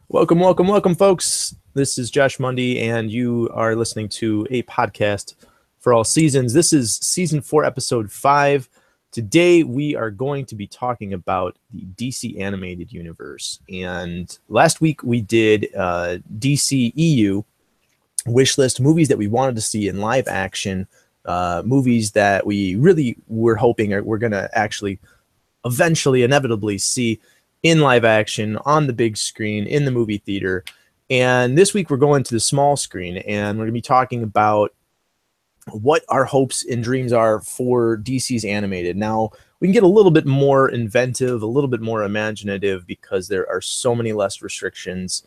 Welcome, welcome, welcome, folks. This is Josh Mundy, and you are listening to a podcast for all seasons. This is season 4, episode 5. Today, we are going to be talking about the DC animated universe. And last week, we did DCEU Wishlist, movies that we wanted to see in live action, movies that we really were hoping we're going to actually eventually, inevitably see in live action on the big screen in the movie theater. And this week we're going to the small screen, and we're going to be talking about what our hopes and dreams are for DC's animated. Now, we can get a little bit more inventive, a little bit more imaginative, because there are so many less restrictions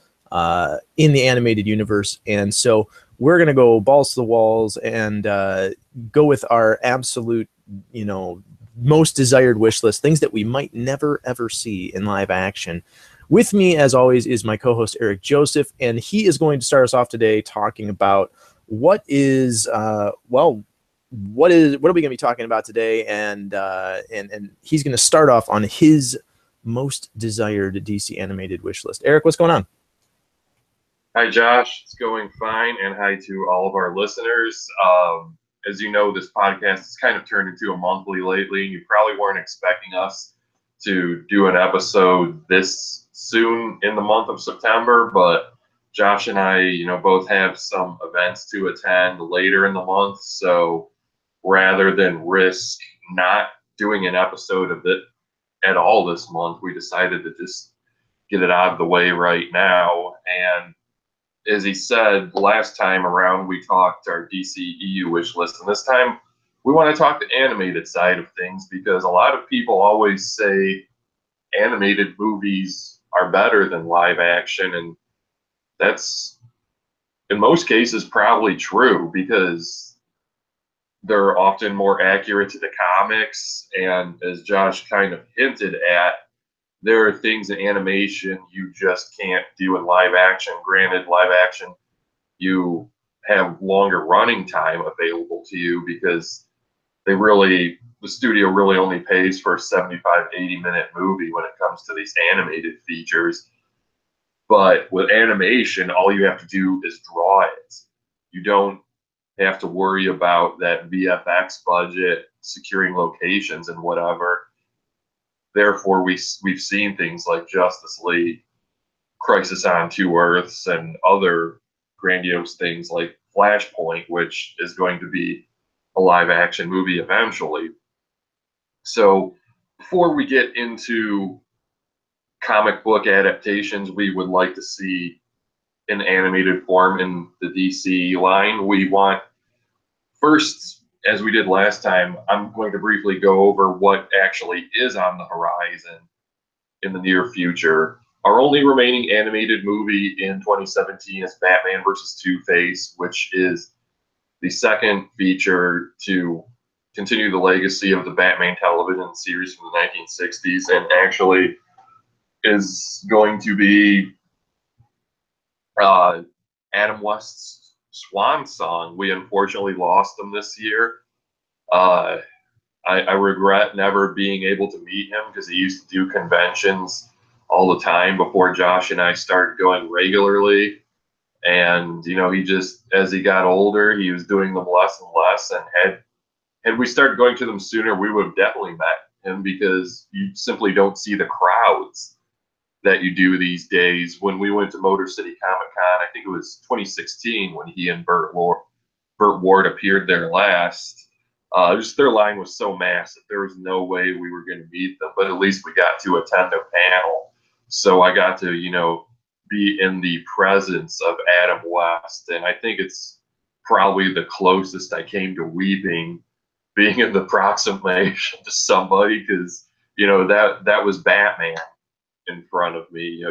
in the animated universe. And so we're going to go balls to the walls and go with our absolute, most desired wish list, things that we might never, ever see in live action. With me, as always, is my co-host, Eric Joseph, and he is going to start us off today talking about what are we going to be talking about today, and he's going to start off on his most desired DC animated wish list. Eric, what's going on? Hi, Josh. It's going fine, and hi to all of our listeners. As you know, this podcast has kind of turned into a monthly lately. You probably weren't expecting us to do an episode this soon in the month of September, but Josh and I, both have some events to attend later in the month. So rather than risk not doing an episode of it at all this month, we decided to just get it out of the way right now. And as he said, last time around we talked our DCEU wish list, and this time we want to talk the animated side of things, because a lot of people always say animated movies are better than live action, and that's in most cases probably true, because they're often more accurate to the comics, and as Josh kind of hinted at, there are things in animation you just can't do in live action. Granted, live action, you have longer running time available to you because the studio really only pays for a 75, 80-minute movie when it comes to these animated features. But with animation, all you have to do is draw it. You don't have to worry about that VFX budget, securing locations and whatever. Therefore, we've seen things like Justice League, Crisis on Two Earths, and other grandiose things like Flashpoint, which is going to be a live action movie eventually. So before we get into comic book adaptations we would like to see in animated form in the DC line, we want first, as we did last time, I'm going to briefly go over what actually is on the horizon in the near future. Our only remaining animated movie in 2017 is Batman vs. Two-Face, which is the second feature to continue the legacy of the Batman television series from the 1960s, and actually is going to be Adam West's swan song. We unfortunately lost him this year. I regret never being able to meet him, because he used to do conventions all the time before Josh and I started going regularly. And, he just, as he got older, he was doing them less and less. And had we started going to them sooner, we would have definitely met him, because you simply don't see the crowds that you do these days. When we went to Motor City Comic Con, I think it was 2016, when he and Burt Ward appeared there last. Just their line was so massive, there was no way we were going to meet them, but at least we got to attend their panel. So I got to, be in the presence of Adam West, and I think it's probably the closest I came to weeping, being in the proximation to somebody, because that was Batman in front of me.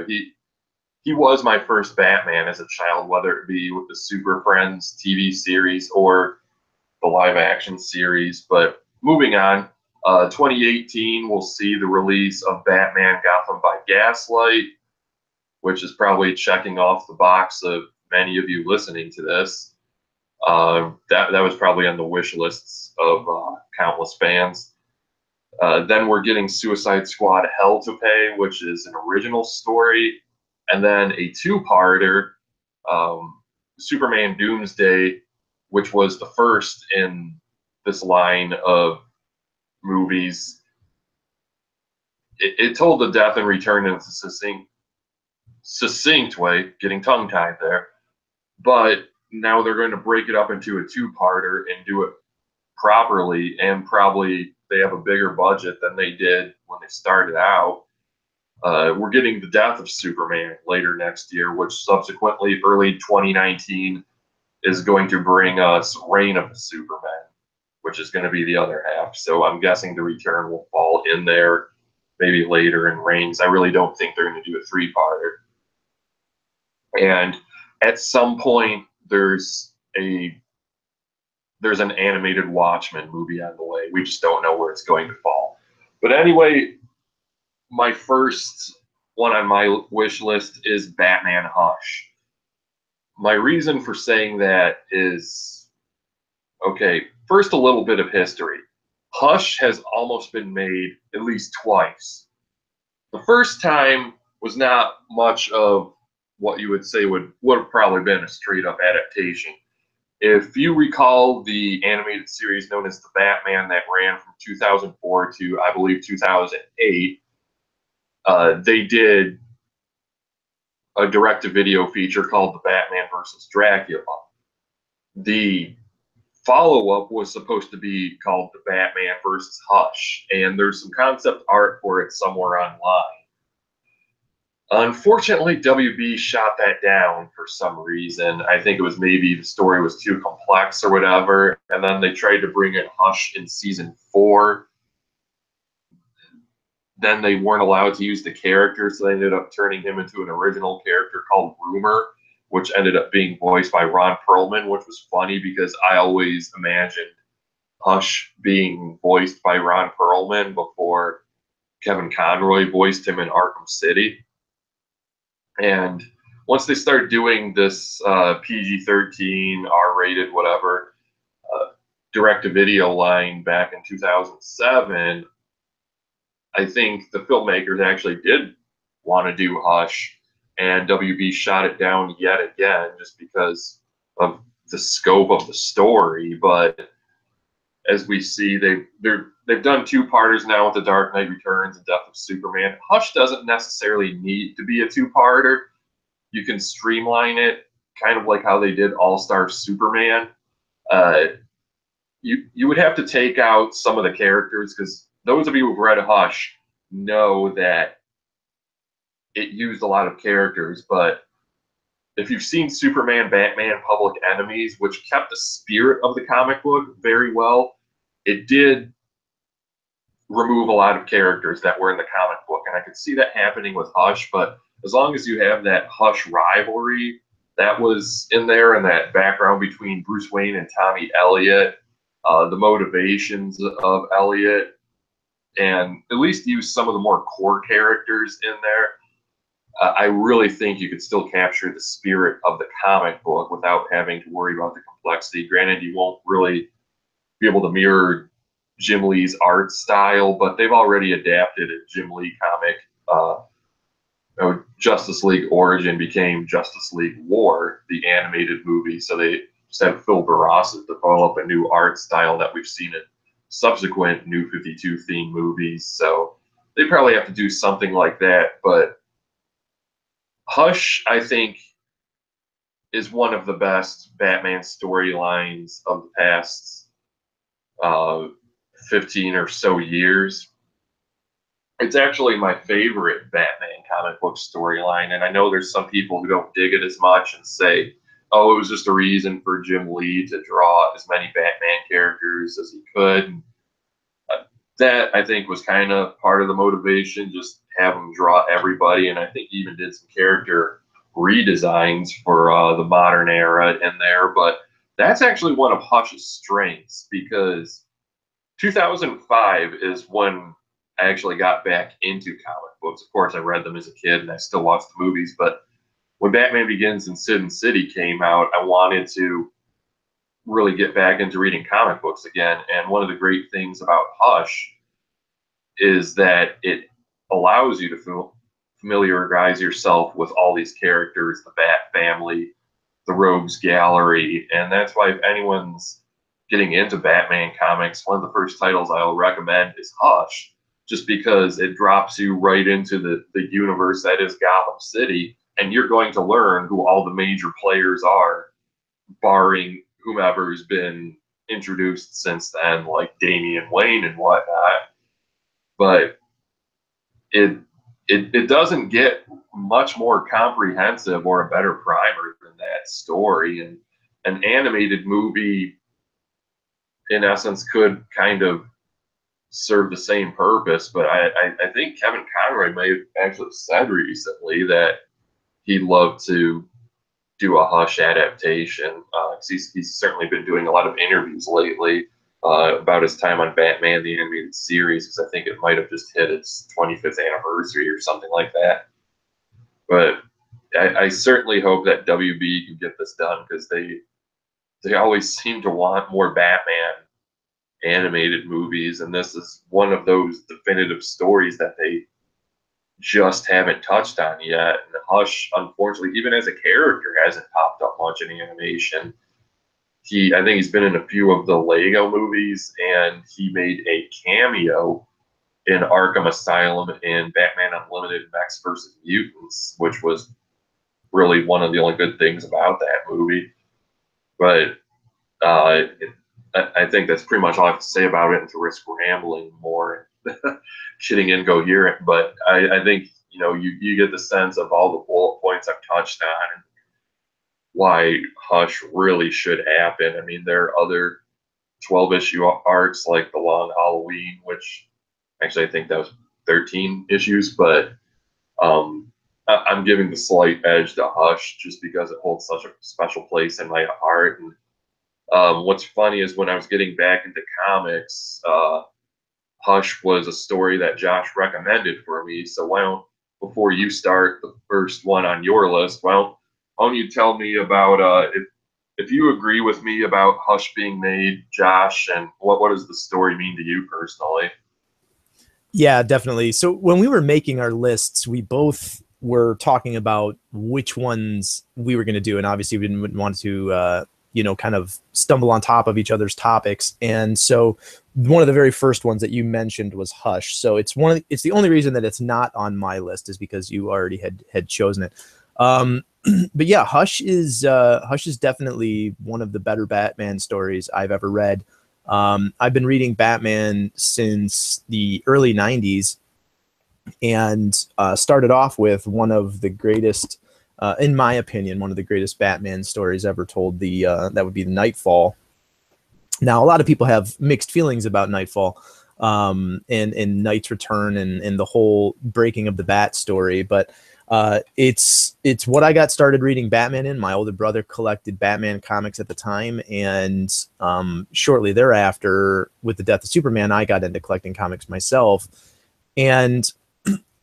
He was my first Batman as a child, whether it be with the Super Friends TV series or the live action series. But moving on, 2018 we'll see the release of Batman Gotham by Gaslight, which is probably checking off the box of many of you listening to this. That was probably on the wish lists of countless fans. Then we're getting Suicide Squad Hell to Pay, which is an original story and then a two-parter, Superman Doomsday, which was the first in this line of movies. It told the death and return in a succinct way, getting tongue-tied there. But now they're going to break it up into a two-parter and do it properly, and probably they have a bigger budget than they did when they started out. We're getting the death of Superman later next year, which subsequently, early 2019, is going to bring us Reign of the Superman, which is going to be the other half. So I'm guessing the return will fall in there, maybe later in Reigns. I really don't think they're going to do a three-parter. And at some point, there's an animated Watchmen movie on the way. We just don't know where it's going to fall. But anyway, my first one on my wish list is Batman Hush. My reason for saying that is, okay, first a little bit of history. Hush has almost been made at least twice. The first time was not much of what you would say would have probably been a straight-up adaptation. If you recall the animated series known as The Batman that ran from 2004 to, I believe, 2008, they did a direct-to-video feature called The Batman vs. Dracula. The follow-up was supposed to be called The Batman vs. Hush, and there's some concept art for it somewhere online. Unfortunately, WB shot that down for some reason. I think it was maybe the story was too complex or whatever, and then they tried to bring in Hush in season 4. Then they weren't allowed to use the character, so they ended up turning him into an original character called Rumor, which ended up being voiced by Ron Perlman, which was funny because I always imagined Hush being voiced by Ron Perlman before Kevin Conroy voiced him in Arkham City. And once they started doing this PG-13, R-rated, whatever, direct-to-video line back in 2007, I think the filmmakers actually did want to do Hush, and WB shot it down yet again just because of the scope of the story. But as we see, they've done two-parters now with The Dark Knight Returns and Death of Superman. Hush doesn't necessarily need to be a two-parter. You can streamline it, kind of like how they did All-Star Superman. You would have to take out some of the characters, because those of you who've read Hush know that it used a lot of characters. But if you've seen Superman, Batman, Public Enemies, which kept the spirit of the comic book very well, it did remove a lot of characters that were in the comic book. And I could see that happening with Hush, but as long as you have that Hush rivalry that was in there and that background between Bruce Wayne and Tommy Elliott, the motivations of Elliott, and at least use some of the more core characters in there, I really think you could still capture the spirit of the comic book without having to worry about the complexity. Granted, you won't really be able to mirror Jim Lee's art style, but they've already adapted a Jim Lee comic. Justice League Origin became Justice League War, the animated movie, so they just had Phil Barras develop a new art style that we've seen in subsequent New 52 themed movies. So they probably have to do something like that. But Hush, I think, is one of the best Batman storylines of the past 15 or so years. It's actually my favorite Batman comic book storyline, and I know there's some people who don't dig it as much and say, oh, it was just a reason for Jim Lee to draw as many Batman characters as he could. And that, I think, was kind of part of the motivation, just have him draw everybody, and I think he even did some character redesigns for the modern era in there. But that's actually one of Hush's strengths, because 2005 is when I actually got back into comic books. Of course, I read them as a kid, and I still watch the movies. But when Batman Begins and Sin City came out, I wanted to really get back into reading comic books again. And one of the great things about Hush is that it allows you to familiarize yourself with all these characters, the Bat family, the Rogues Gallery, and that's why if anyone's getting into Batman comics, one of the first titles I'll recommend is Hush, just because it drops you right into the universe that is Gotham City, and you're going to learn who all the major players are, barring whomever's been introduced since then, like Damian Wayne and whatnot. But it doesn't get much more comprehensive or a better primer than that story. And an animated movie, in essence, could kind of serve the same purpose. But I think Kevin Conroy may have actually said recently that he'd love to do a Hush adaptation. He's certainly been doing a lot of interviews lately about his time on Batman the Animated Series, because I think it might have just hit its 25th anniversary or something like that. But I certainly hope that WB can get this done, because they always seem to want more Batman animated movies, and this is one of those definitive stories that they just haven't touched on yet. And Hush, unfortunately, even as a character, hasn't popped up much in animation. I think he's been in a few of the Lego movies, and he made a cameo in Arkham Asylum in Batman Unlimited Max vs. Mutants, which was really one of the only good things about that movie. But I think that's pretty much all I have to say about it, and to risk rambling more and getting incoherent. But I think, you get the sense of all the bullet points I've touched on and why Hush really should happen. I mean, there are other 12-issue arcs like The Long Halloween, which actually I think that was 13 issues, but I'm giving the slight edge to Hush just because it holds such a special place in my heart. And what's funny is when I was getting back into comics, Hush was a story that Josh recommended for me. So before you start the first one on your list, why don't you tell me about if you agree with me about Hush being made, Josh, and what does the story mean to you personally? Yeah, definitely. So when we were making our lists, we both were talking about which ones we were going to do, and obviously we didn't want to kind of stumble on top of each other's topics. And so one of the very first ones that you mentioned was Hush. So it's the only reason that it's not on my list is because you already had chosen it. But yeah, Hush is definitely one of the better Batman stories I've ever read. I've been reading Batman since the early 90s, and started off with one of the greatest, in my opinion, one of the greatest Batman stories ever told. That would be the Nightfall. Now, a lot of people have mixed feelings about Nightfall, and Knight's Return, and the whole breaking of the Bat story, but it's what I got started reading Batman in. My older brother collected Batman comics at the time, and shortly thereafter, with the death of Superman, I got into collecting comics myself. And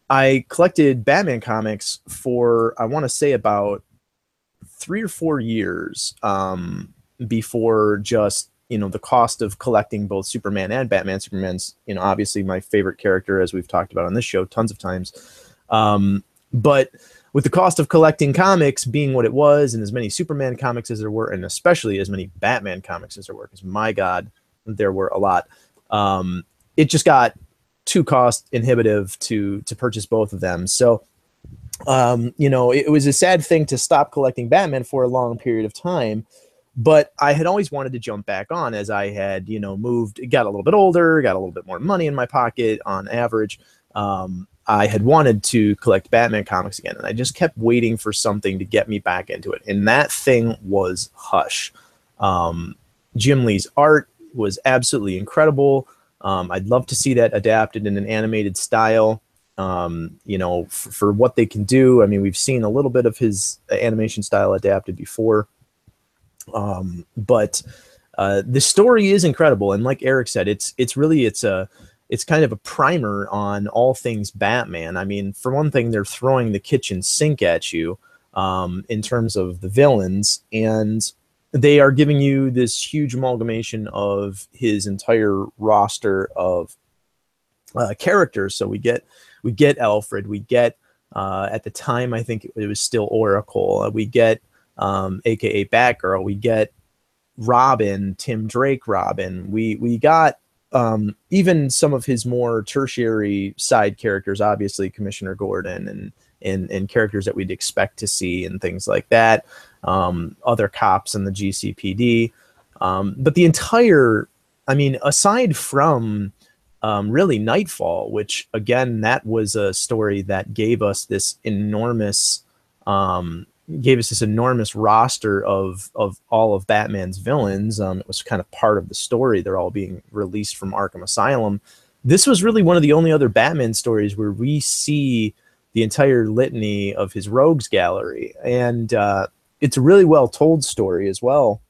I collected Batman comics for, I want to say, about 3 or 4 years before just, the cost of collecting both Superman and Batman. Superman's, obviously my favorite character, as we've talked about on this show tons of times. But with the cost of collecting comics being what it was, and as many Superman comics as there were, and especially as many Batman comics as there were, because my God, there were a lot, it just got too cost inhibitive to purchase both of them. So, it was a sad thing to stop collecting Batman for a long period of time. But I had always wanted to jump back on as I had, moved, got a little bit older, got a little bit more money in my pocket on average. I had wanted to collect Batman comics again, and I just kept waiting for something to get me back into it. And that thing was Hush. Jim Lee's art was absolutely incredible. I'd love to see that adapted in an animated style, for what they can do. I mean, we've seen a little bit of his animation style adapted before. But the story is incredible. And like Eric said, it's kind of a primer on all things Batman. I mean, for one thing, they're throwing the kitchen sink at you in terms of the villains, and they are giving you this huge amalgamation of his entire roster of characters. So we get Alfred, we get At the time, I think it was still Oracle. We get AKA Batgirl. We get Robin, Tim Drake Robin. We got even some of his more tertiary side characters, obviously Commissioner Gordon and characters that we'd expect to see and things like that. Other cops in the GCPD. But the entire, I mean, aside from really Nightfall, which again, that was a story that gave us this enormous roster of all of Batman's villains. It was kind of part of the story. They're all being released from Arkham Asylum. This was really one of the only other Batman stories where we see the entire litany of his rogues gallery. And it's a really well told story as well.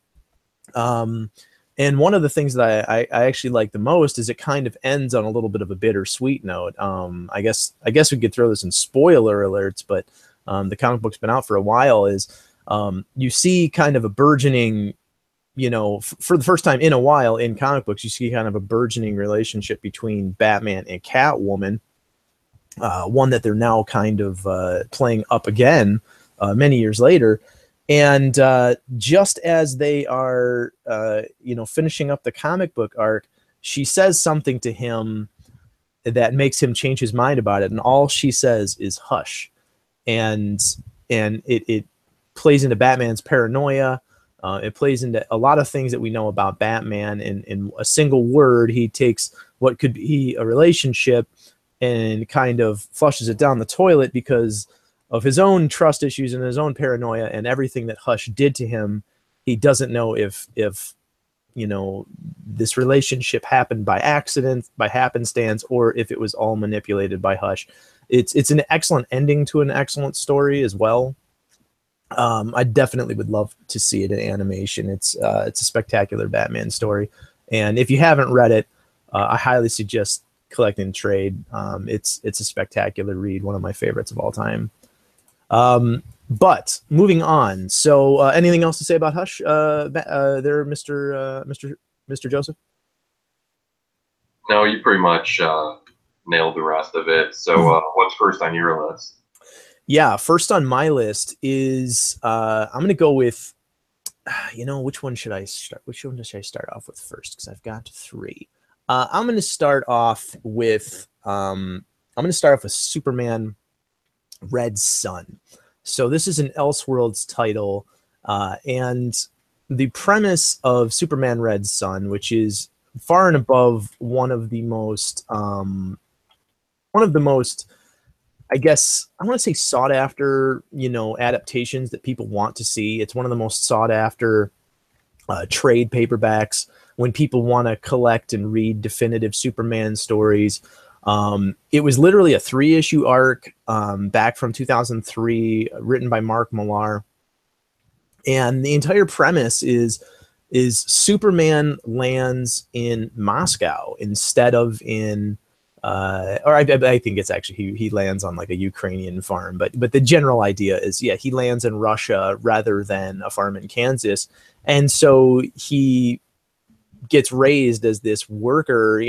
And one of the things that I actually like the most is it kind of ends on a little bit of a bittersweet note. I guess we could throw this in spoiler alerts, but the comic book's been out for a while. Is you see kind of a burgeoning, for the first time in a while in comic books, you see kind of a burgeoning relationship between Batman and Catwoman. One that they're now kind of playing up again many years later. And just as they are, finishing up the comic book arc, she says something to him that makes him change his mind about it. And all she says is hush. And it plays into Batman's paranoia. It plays into a lot of things that we know about Batman. In a single word, he takes what could be a relationship and kind of flushes it down the toilet because of his own trust issues and his own paranoia and everything that Hush did to him. He doesn't know if this relationship happened by accident, by happenstance, or if it was all manipulated by Hush. It's an excellent ending to an excellent story as well. I definitely would love to see it in animation. It's a spectacular Batman story. And if you haven't read it, I highly suggest collecting the trade. It's a spectacular read, one of my favorites of all time. But moving on. So, anything else to say about Hush, there, Mr. Joseph? No, you pretty much nailed the rest of it. So, what's first on your list? Yeah, first on my list is I'm going to go with, which one should I start? Which one should I start off with first? Because I've got three. I'm going to start off with Superman Red Sun. So this is an Elseworlds title, and the premise of Superman Red Sun, which is far and above one of the most, I guess I want to say sought after, adaptations that people want to see. It's one of the most sought after trade paperbacks when people want to collect and read definitive Superman stories. It was literally a 3-issue arc back from 2003, written by Mark Millar. And the entire premise is Superman lands in Moscow instead of in, or I think it's actually he lands on like a Ukrainian farm. But the general idea is, yeah, he lands in Russia rather than a farm in Kansas. And so he gets raised as this worker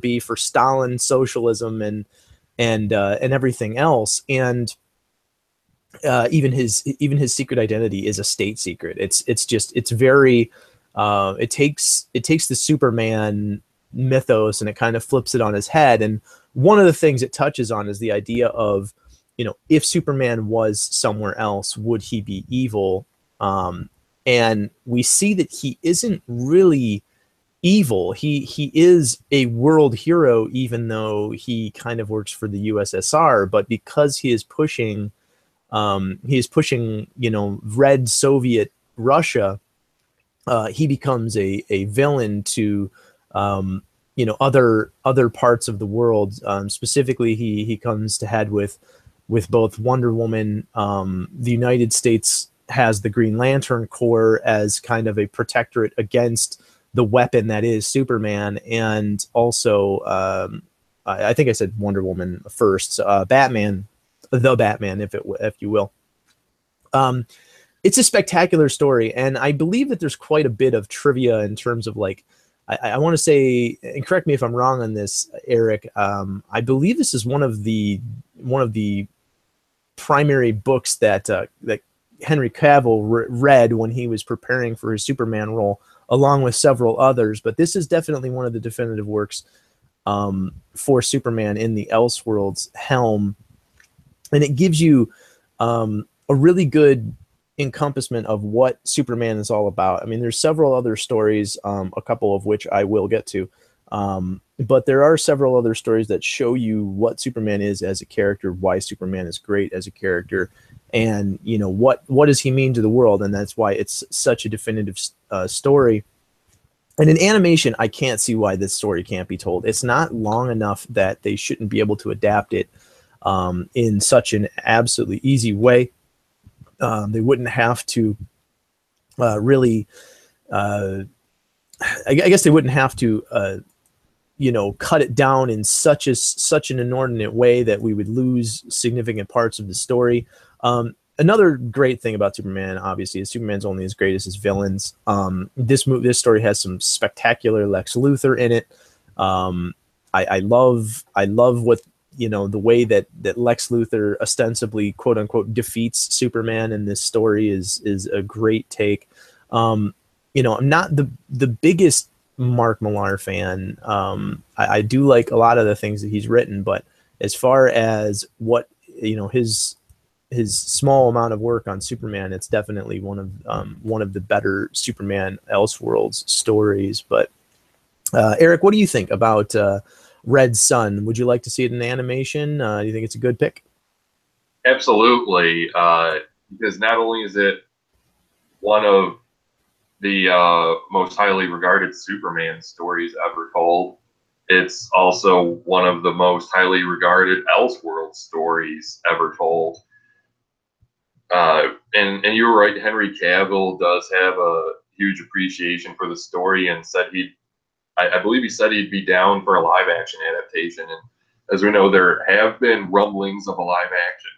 bee for Stalin socialism and everything else. And even his secret identity is a state secret. It takes the Superman mythos and it kind of flips it on his head. And one of the things it touches on is the idea of, if Superman was somewhere else, would he be evil? And we see that he isn't really evil. He is a world hero, even though he kind of works for the USSR. But because he is pushing, Red Soviet Russia, he becomes a villain to, other parts of the world. Specifically, he comes to head with both Wonder Woman. The United States has the Green Lantern Corps as kind of a protectorate against the weapon that is Superman, and also I think I said Wonder Woman first. Batman, if you will. It's a spectacular story, and I believe that there's quite a bit of trivia in terms of like, I want to say, and correct me if I'm wrong on this, Eric. I believe this is one of the primary books that that Henry Cavill read when he was preparing for his Superman role, along with several others. But this is definitely one of the definitive works for Superman in the Elseworlds helm, and it gives you a really good encompassment of what Superman is all about. I mean, there's several other stories, a couple of which I will get to, but there are several other stories that show you what Superman is as a character, why Superman is great as a character, and you know what does he mean to the world, and that's why it's such a definitive story. And in animation, I can't see why this story can't be told. It's not long enough that they shouldn't be able to adapt it in such an absolutely easy way. They wouldn't have to really. I guess they wouldn't have to, you know, cut it down in such an inordinate way that we would lose significant parts of the story. Another great thing about Superman, obviously, is Superman's only as great as his villains. This story has some spectacular Lex Luthor in it. I love what, you know, the way that Lex Luthor ostensibly, quote unquote, defeats Superman in this story is a great take. You know, I'm not the biggest Mark Millar fan. I do like a lot of the things that he's written, but as far as what, you know, his small amount of work on Superman, it's definitely one of the better Superman Elseworlds stories. But Eric, what do you think about Red Sun? Would you like to see it in animation? Do you think it's a good pick? Absolutely, because not only is it one of the most highly regarded Superman stories ever told, it's also one of the most highly regarded Elseworld stories ever told. And you were right, Henry Cavill does have a huge appreciation for the story, and said I believe he said he'd be down for a live action adaptation. And as we know, there have been rumblings of a live action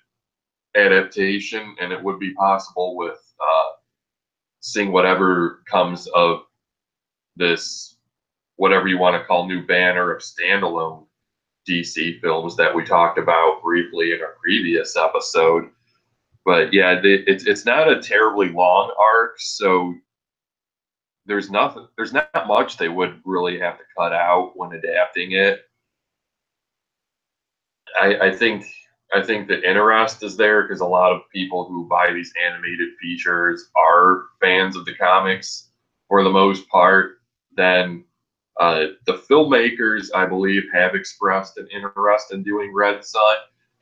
adaptation, and it would be possible with seeing whatever comes of this, whatever you want to call, new banner of standalone DC films that we talked about briefly in our previous episode. But yeah, it's not a terribly long arc, so there's not much they would really have to cut out when adapting it. I think the interest is there because a lot of people who buy these animated features are fans of the comics for the most part. Then the filmmakers, I believe, have expressed an interest in doing Red Sun,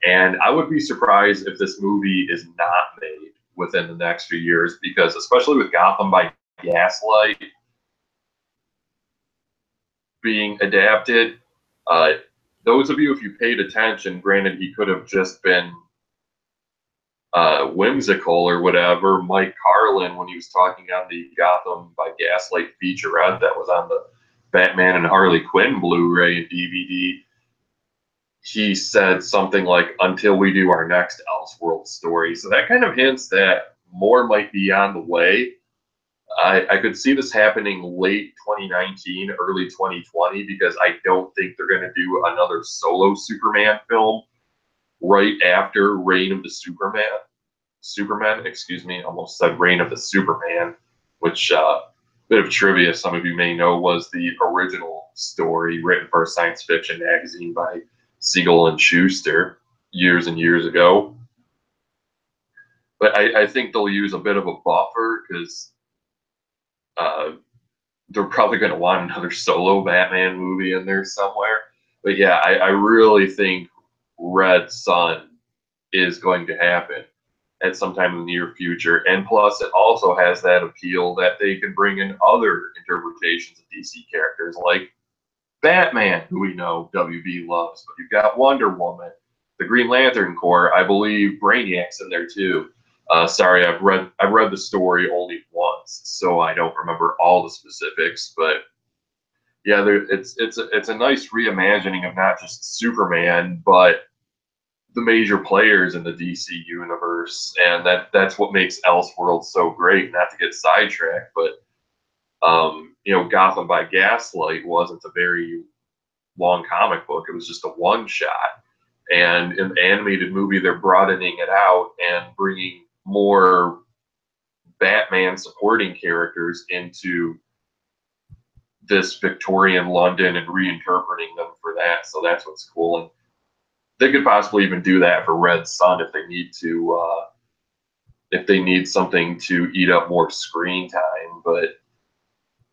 and I would be surprised if this movie is not made within the next few years, because especially with Gotham by Gaslight being adapted, those of you, if you paid attention, granted he could have just been whimsical or whatever, Mike Carlin, when he was talking on the Gotham by Gaslight featurette that was on the Batman and Harley Quinn Blu-ray and DVD, he said something like, "Until we do our next Elseworld story." So that kind of hints that more might be on the way. I could see this happening late 2019, early 2020, because I don't think they're going to do another solo Superman film right after Reign of the Superman, excuse me, almost said Reign of the Superman, which, bit of trivia some of you may know, was the original story written for a science fiction magazine by Siegel and Schuster years and years ago. But I think they'll use a bit of a buffer because they're probably going to want another solo Batman movie in there somewhere. But yeah, I really think Red Sun is going to happen at some time in the near future. And plus, it also has that appeal that they can bring in other interpretations of DC characters like Batman, who we know WB loves, but you've got Wonder Woman, the Green Lantern Corps. I believe Brainiac's in there too. Sorry, I've read the story only once, so I don't remember all the specifics. But yeah, it's a nice reimagining of not just Superman, but the major players in the DC universe, and that's what makes Elseworld so great. Not to get sidetracked, but you know, Gotham by Gaslight wasn't a very long comic book. It was just a one shot. And in the animated movie, they're broadening it out and bringing more Batman supporting characters into this Victorian London and reinterpreting them for that. So that's what's cool. And they could possibly even do that for Red Sun if they need to, if they need something to eat up more screen time. But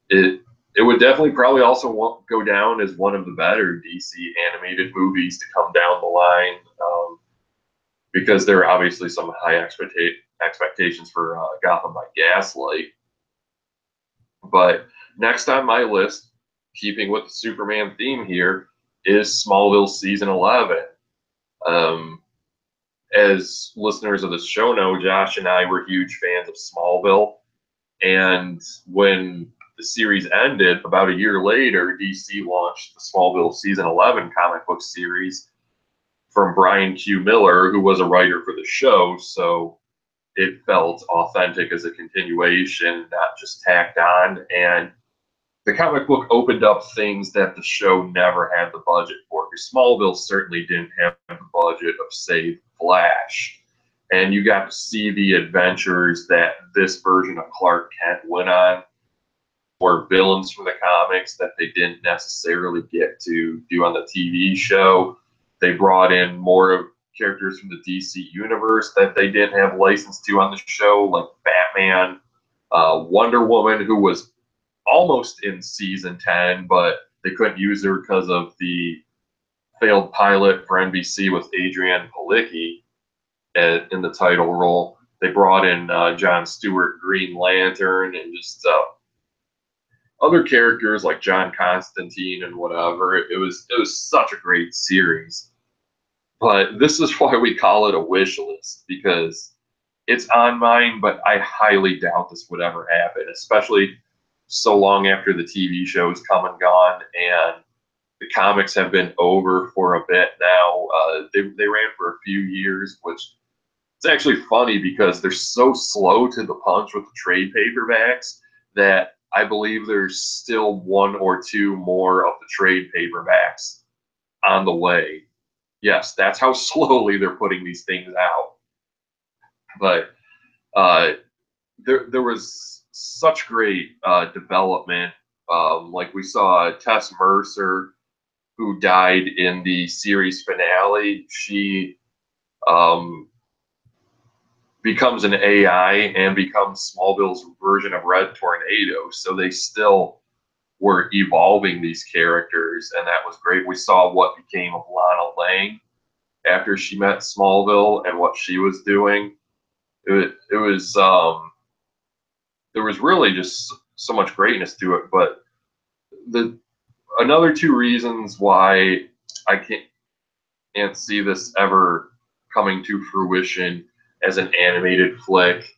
it would definitely probably also go down as one of the better DC animated movies to come down the line, because there are obviously some high expectations for Gotham by Gaslight. But next on my list, keeping with the Superman theme here, is Smallville season 11. As listeners of this show know, Josh and I were huge fans of Smallville. And when the series ended, about a year later, DC launched the Smallville season 11 comic book series from Brian Q. Miller, who was a writer for the show. So it felt authentic as a continuation, not just tacked on. And the comic book opened up things that the show never had the budget for. Because Smallville certainly didn't have the budget of, say, Flash. And you got to see the adventures that this version of Clark Kent went on, or villains from the comics that they didn't necessarily get to do on the TV show. They brought in more of characters from the DC universe that they didn't have license to on the show, like Batman, Wonder Woman, who was almost in season 10, but they couldn't use her because of the failed pilot for NBC with Adrienne Palicki in the title role. They brought in John Stewart, Green Lantern, and just other characters like John Constantine and whatever. It was such a great series. But this is why we call it a wish list, because it's on mine, but I highly doubt this would ever happen, especially so long after the TV show's come and gone, and the comics have been over for a bit now. They ran for a few years, which it's actually funny because they're so slow to the punch with the trade paperbacks that I believe there's still one or two more of the trade paperbacks on the way. Yes, that's how slowly they're putting these things out. But there was such great development. Like we saw Tess Mercer, who died in the series finale. She becomes an AI and becomes Smallville's version of Red Tornado. So they still were evolving these characters, and that was great. We saw what became of Lana Lang after she met Smallville and what she was doing. It was there was really just so much greatness to it. But another two reasons why I can't see this ever coming to fruition as an animated flick.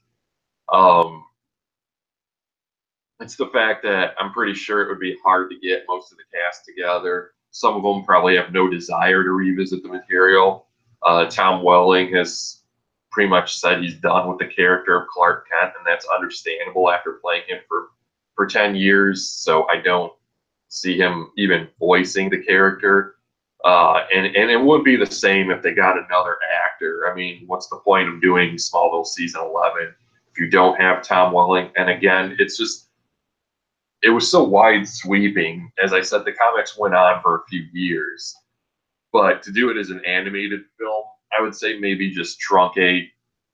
It's the fact that I'm pretty sure it would be hard to get most of the cast together. Some of them probably have no desire to revisit the material. Tom Welling has pretty much said he's done with the character of Clark Kent, and that's understandable after playing him for 10 years. So I don't see him even voicing the character. And it would be the same if they got another actor. I mean, what's the point of doing Smallville season 11 if you don't have Tom Welling? And again, it was so wide sweeping. As I said, the comics went on for a few years, but to do it as an animated film, I would say maybe just truncate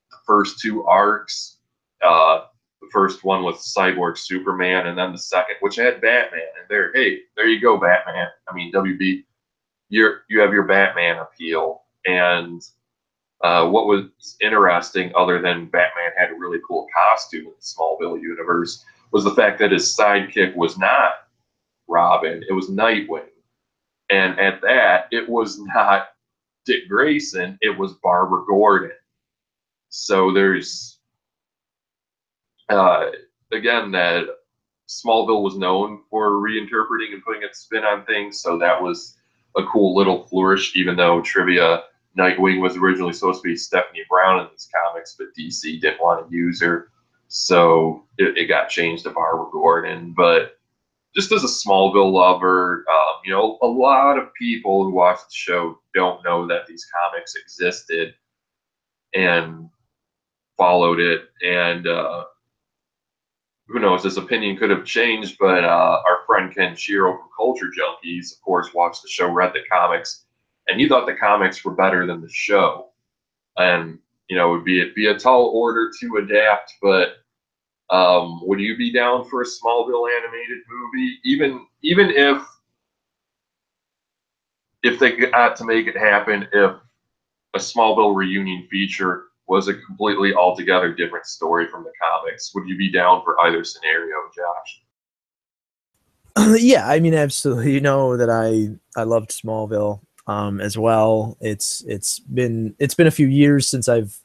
the first two arcs. The first one with Cyborg Superman, and then the second, which had Batman. And there you go, Batman. I mean, WB, you have your Batman appeal. And what was interesting, other than Batman had a really cool costume in the Smallville universe, was the fact that his sidekick was not Robin, it was Nightwing. And at that, it was not Dick Grayson, it was Barbara Gordon. So there's, again, that Smallville was known for reinterpreting and putting its spin on things, so that was a cool little flourish, even though trivia, Nightwing was originally supposed to be Stephanie Brown in these comics, but DC didn't want to use her. So it got changed to Barbara Gordon. But just as a Smallville lover, a lot of people who watch the show don't know that these comics existed and followed it. And who knows, his opinion could have changed, but our friend Ken Shiro from Culture Junkies, of course, watched the show, read the comics, and he thought the comics were better than the show. And, it would be a tall order to adapt, but would you be down for a Smallville animated movie? Even if they got to make it happen, if a Smallville reunion feature was a completely altogether different story from the comics, would you be down for either scenario, Josh? Yeah, I mean, absolutely. You know that I loved Smallville as well. It's been a few years since I've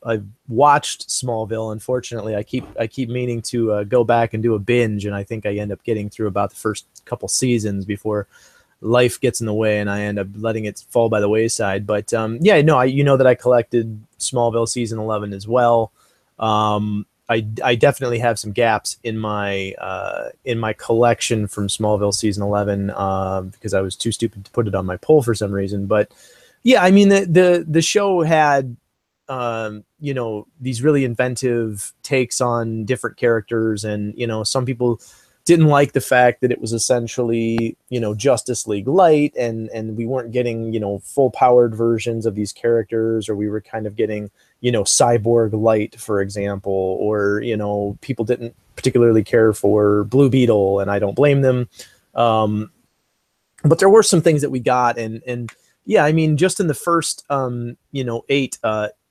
watched Smallville. Unfortunately, I keep meaning to go back and do a binge, and I think I end up getting through about the first couple seasons before life gets in the way and I end up letting it fall by the wayside. But yeah, no, you know that I collected Smallville season 11 as well. I definitely have some gaps in my collection from Smallville season 11 because I was too stupid to put it on my poll for some reason. But yeah, I mean the show had these really inventive takes on different characters, and some people didn't like the fact that it was essentially, Justice League light, and we weren't getting, full powered versions of these characters, or we were kind of getting, Cyborg light, for example, or, people didn't particularly care for Blue Beetle, and I don't blame them. But there were some things that we got, and yeah, I mean, just in the first, 8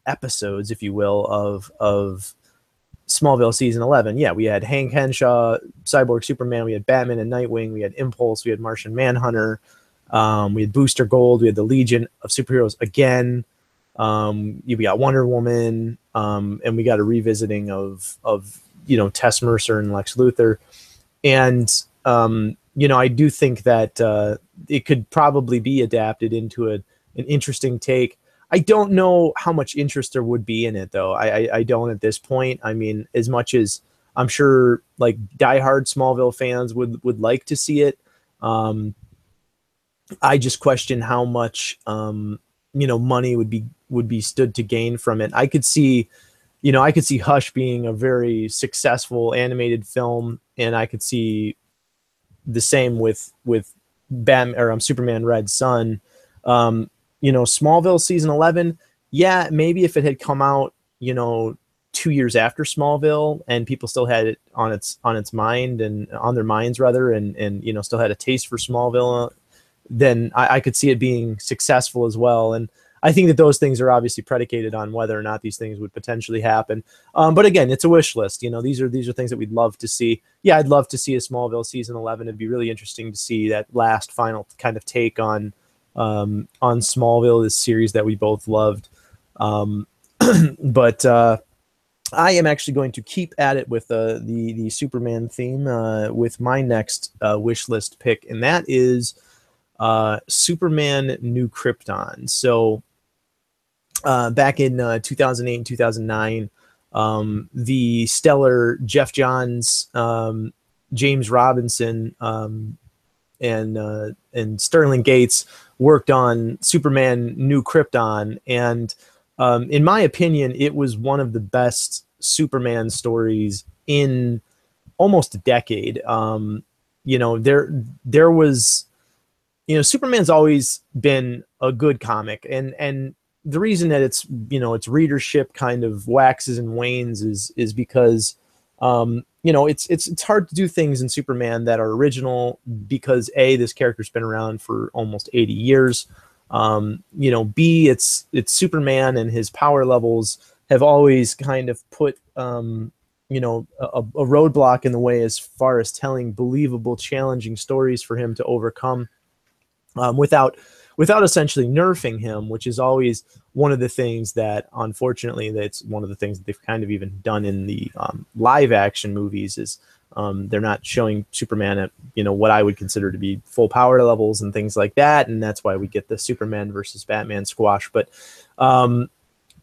episodes, if you will, of Smallville season 11, yeah, we had Hank Henshaw, Cyborg Superman, we had Batman and Nightwing, we had Impulse, we had Martian Manhunter, we had Booster Gold, we had the Legion of Superheroes again, we got Wonder Woman, and we got a revisiting of Tess Mercer and Lex Luthor, and I do think that it could probably be adapted into an interesting take. I don't know how much interest there would be in it, though. I don't at this point. I mean, as much as I'm sure like diehard Smallville fans would like to see it, I just question how much money would be stood to gain from it. I could see Hush being a very successful animated film, and I could see the same with Superman Red Son. Smallville season 11, yeah, maybe if it had come out, 2 years after Smallville and people still had it on its mind and on their minds rather, and still had a taste for Smallville, then I could see it being successful as well. And I think that those things are obviously predicated on whether or not these things would potentially happen. But again, it's a wish list. These are things that we'd love to see. Yeah, I'd love to see a Smallville season 11. It'd be really interesting to see that last final kind of take on Smallville, this series that we both loved. But I am actually going to keep at it with the Superman theme with my next wish list pick, and that is Superman New Krypton. So back in 2008 and 2009, the stellar Jeff Johns, James Robinson, and Sterling Gates worked on Superman New Krypton, and in my opinion, it was one of the best Superman stories in almost a decade. There was, Superman's always been a good comic, and the reason that its readership kind of waxes and wanes is because it's hard to do things in Superman that are original because A, this character's been around for almost 80 years. B, it's Superman, and his power levels have always kind of put a roadblock in the way as far as telling believable, challenging stories for him to overcome without essentially nerfing him, which is always one of the things that, unfortunately, that's one of the things that they've kind of even done in the live action movies is they're not showing Superman at, what I would consider to be full power levels and things like that. And that's why we get the Superman versus Batman squash. But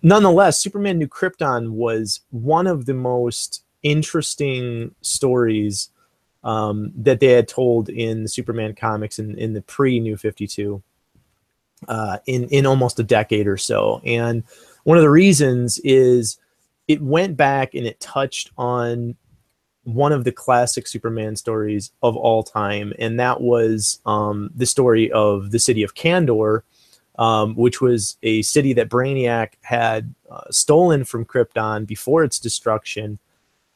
nonetheless, Superman New Krypton was one of the most interesting stories that they had told in the Superman comics in the pre-New 52. in almost a decade or so. And one of the reasons is it went back and it touched on one of the classic Superman stories of all time, and that was the story of the city of Kandor, which was a city that Brainiac had stolen from Krypton before its destruction,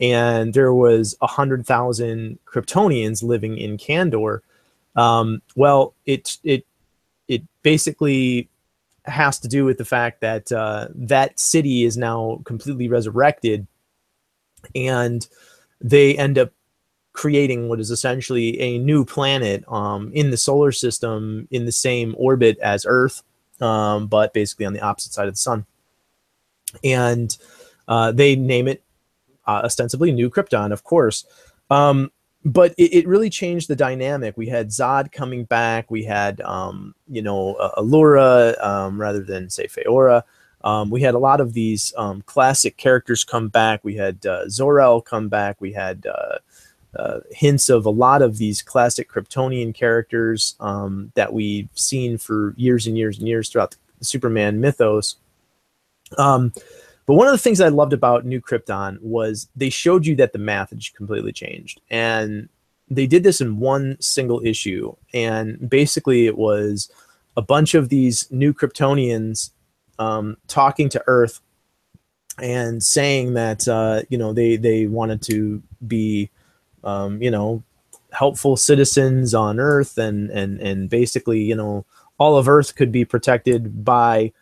and there was 100,000 Kryptonians living in Kandor. Well, it basically has to do with the fact that that city is now completely resurrected, and they end up creating what is essentially a new planet in the solar system in the same orbit as Earth, but basically on the opposite side of the sun. And they name it ostensibly New Krypton, of course. But it really changed the dynamic. We had Zod coming back. We had, Allura rather than, say, Feora. We had a lot of these classic characters come back. We had Zor-El come back. We had hints of a lot of these classic Kryptonian characters that we've seen for years and years and years throughout the Superman mythos. But one of the things I loved about New Krypton was they showed you that the math had completely changed. And they did this in one single issue. And basically it was a bunch of these new Kryptonians talking to Earth and saying that, they wanted to be, helpful citizens on Earth, and basically, all of Earth could be protected by,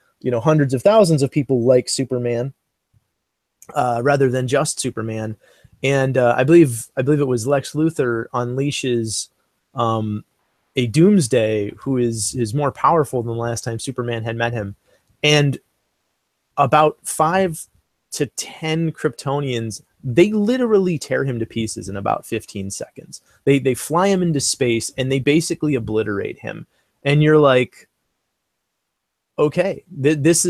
hundreds of thousands of people like Superman, rather than just Superman. And I believe it was Lex Luthor unleashes a Doomsday who is more powerful than the last time Superman had met him. And about 5 to 10 Kryptonians, they literally tear him to pieces in about 15 seconds. They fly him into space and they basically obliterate him. And you're like, okay, this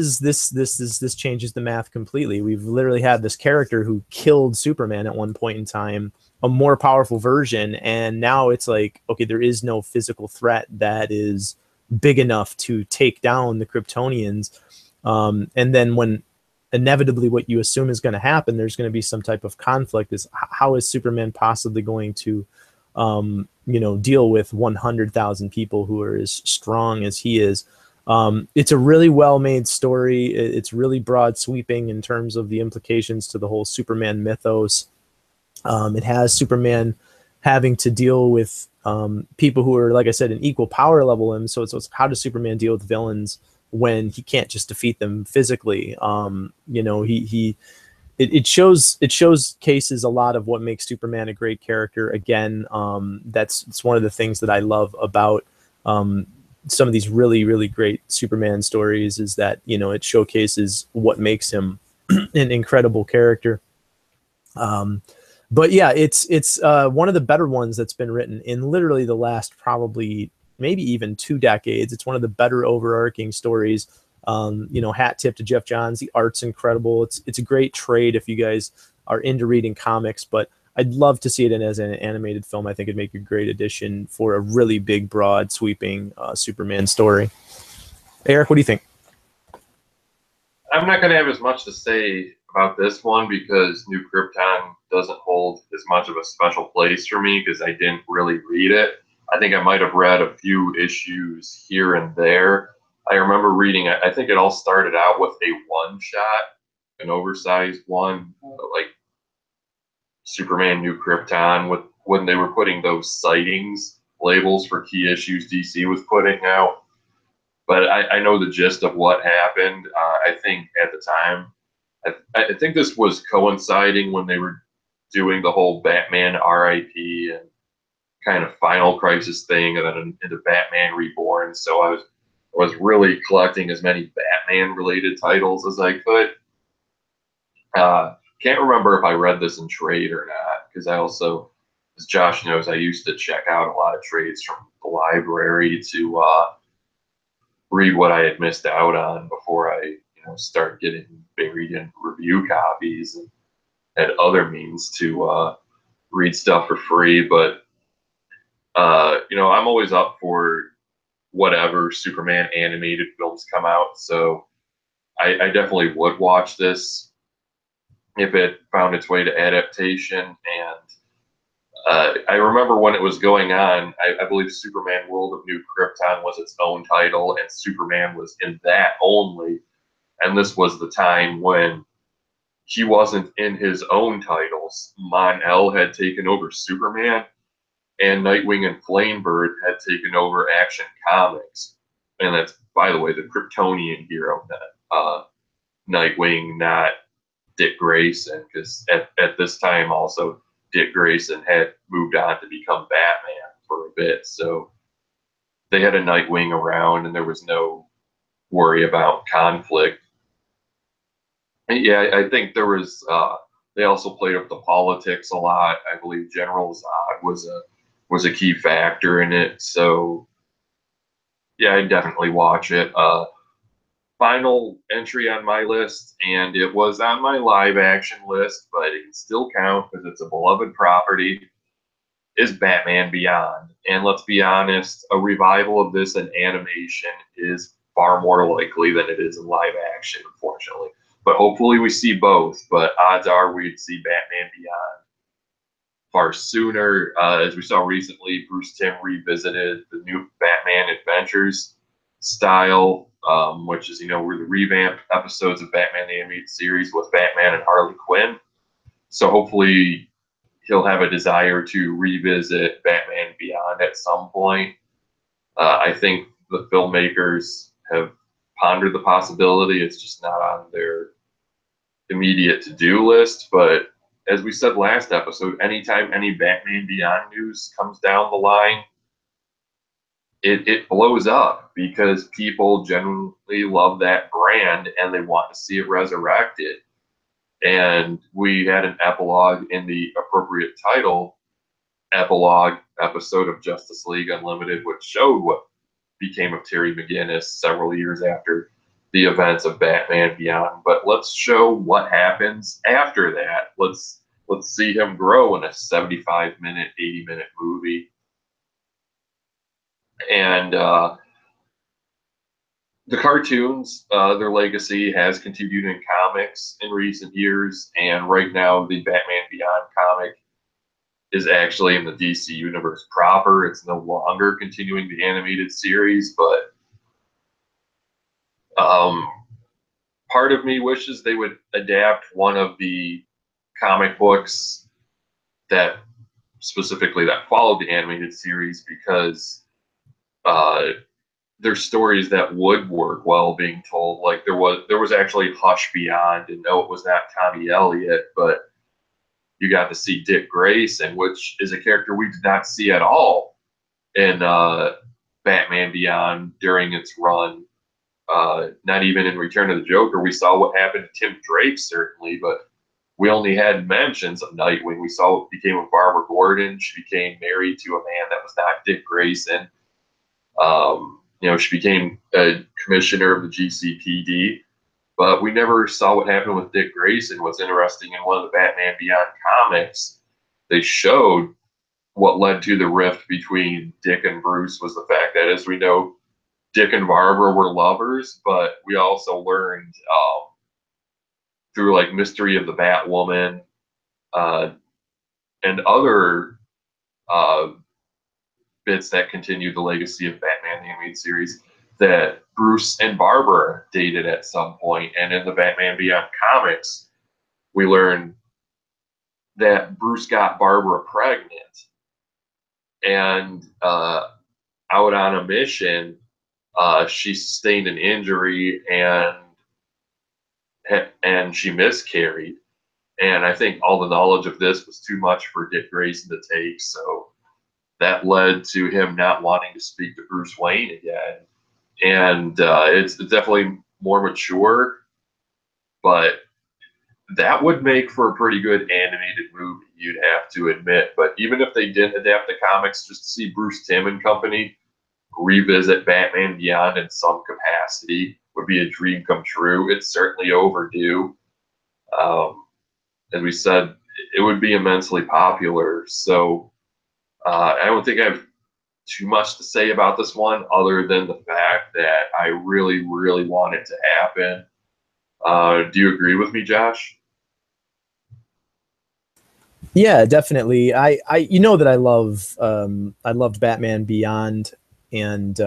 changes the math completely. We've literally had this character who killed Superman at one point in time, a more powerful version, and now it's like, okay, there is no physical threat that is big enough to take down the Kryptonians. And then when inevitably what you assume is going to happen, there's going to be some type of conflict. Is how is Superman possibly going to deal with 100,000 people who are as strong as he is? It's a really well-made story. It's really broad sweeping in terms of the implications to the whole Superman mythos. It has Superman having to deal with people who are, like I said, an equal power level him. So it's how does Superman deal with villains when he can't just defeat them physically? It showcases a lot of what makes Superman a great character. Again, it's one of the things that I love about some of these really, really great Superman stories, is that, it showcases what makes him an incredible character. But yeah, it's one of the better ones that's been written in literally the last probably maybe even 2 decades. It's one of the better overarching stories. Hat tip to Jeff Johns. The art's incredible. It's a great trade if you guys are into reading comics, but I'd love to see it as an animated film. I think it'd make a great addition for a really big, broad, sweeping Superman story. Eric, what do you think? I'm not going to have as much to say about this one because New Krypton doesn't hold as much of a special place for me because I didn't really read it. I think I might have read a few issues here and there. I remember reading, I think it all started out with a one-shot, an oversized one, like Superman New Krypton, with when they were putting those sightings labels for key issues DC was putting out. But I know the gist of what happened. I think at the time, I think this was coinciding when they were doing the whole Batman RIP and kind of Final Crisis thing, and then into Batman Reborn. So I was really collecting as many Batman related titles as I could. Can't remember if I read this in trade or not, because I also, as Josh knows, I used to check out a lot of trades from the library to read what I had missed out on before I start getting buried in review copies and had other means to read stuff for free. But I'm always up for whatever Superman animated films come out. So I definitely would watch this if it found its way to adaptation. And I remember when it was going on, I believe Superman World of New Krypton was its own title, and Superman was in that only. And this was the time when he wasn't in his own titles. Mon-El had taken over Superman, and Nightwing and Flamebird had taken over Action Comics. And that's, by the way, the Kryptonian hero, Nightwing, not Dick Grayson, because at this time also Dick Grayson had moved on to become Batman for a bit. So they had a Nightwing around, and there was no worry about conflict. Yeah, I think there was. They also played up the politics a lot. I believe General Zod was a key factor in it. So yeah, I'd definitely watch it. Final entry on my list, and it was on my live action list, but it can still count because it's a beloved property, is Batman Beyond. And let's be honest, a revival of this in animation is far more likely than it is in live action, unfortunately. But hopefully we see both, but odds are we'd see Batman Beyond far sooner. As we saw recently, Bruce Timm revisited the new Batman Adventures style, which is, were the revamped episodes of Batman the Animated Series with Batman and Harley Quinn. So hopefully he'll have a desire to revisit Batman Beyond at some point. I think the filmmakers have pondered the possibility. It's just not on their immediate to-do list, but as we said last episode, anytime any Batman Beyond news comes down the line, it blows up because people genuinely love that brand and they want to see it resurrected. And we had an epilogue in the appropriate title, epilogue episode of Justice League Unlimited, which showed what became of Terry McGinnis several years after the events of Batman Beyond. But let's show what happens after that. Let's see him grow in a 75-minute, 80-minute movie. And the cartoons, their legacy has continued in comics in recent years. And right now, the Batman Beyond comic is actually in the DC universe proper. It's no longer continuing the animated series, but part of me wishes they would adapt one of the comic books that specifically that followed the animated series, because there's stories that would work well being told. Like there was actually Hush Beyond, and no, it was not Tommy Elliott, but you got to see Dick Grayson, which is a character we did not see at all in Batman Beyond during its run. Not even in Return of the Joker. We saw what happened to Tim Drake, certainly, but we only had mentions of Nightwing. We saw what became of Barbara Gordon. She became married to a man that was not Dick Grayson. She became a commissioner of the GCPD, but we never saw what happened with Dick Grayson. What's interesting, in one of the Batman Beyond comics, they showed what led to the rift between Dick and Bruce was the fact that, as we know, Dick and Barbara were lovers, but we also learned through like Mystery of the Batwoman and other bits that continued the legacy of Batman the Animated Series that Bruce and Barbara dated at some point. And in the Batman Beyond comics, we learned that Bruce got Barbara pregnant, and out on a mission, she sustained an injury and she miscarried. And I think all the knowledge of this was too much for Dick Grayson to take, so that led to him not wanting to speak to Bruce Wayne again. And it's definitely more mature, but that would make for a pretty good animated movie, you'd have to admit. But even if they didn't adapt the comics, just to see Bruce Timm and company revisit Batman Beyond in some capacity would be a dream come true. It's certainly overdue. As we said, it would be immensely popular. So I don't think I have too much to say about this one other than the fact that I really, really want it to happen. Do you agree with me, Josh? Yeah, definitely. You know that I loved Batman Beyond, and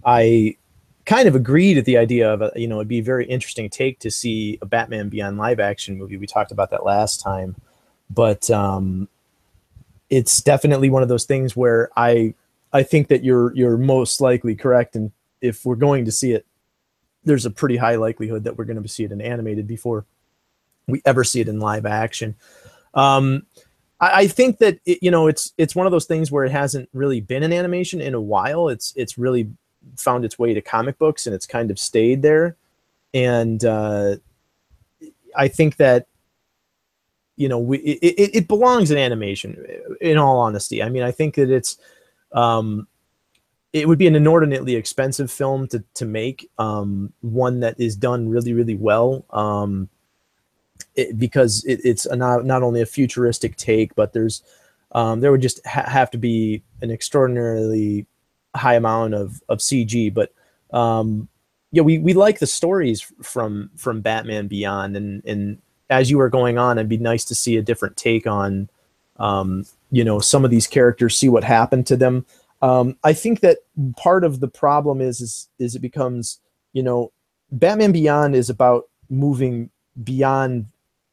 I kind of agreed with the idea of it'd be a very interesting take to see a Batman Beyond live action movie. We talked about that last time, but it's definitely one of those things where I think that you're most likely correct, and if we're going to see it, there's a pretty high likelihood that we're going to see it in animated before we ever see it in live action. I think that it's one of those things where it hasn't really been an animation in a while. It's really found its way to comic books, and it's kind of stayed there. And I think that it belongs in animation. In all honesty, I mean, I think that it would be an inordinately expensive film to make, one that is done really, really well. Because it's not only a futuristic take, but there would just have to be an extraordinarily high amount of CG. But we like the stories from Batman Beyond, and as you were going on, it'd be nice to see a different take on some of these characters, see what happened to them. I think that part of the problem is it becomes, Batman Beyond is about moving beyond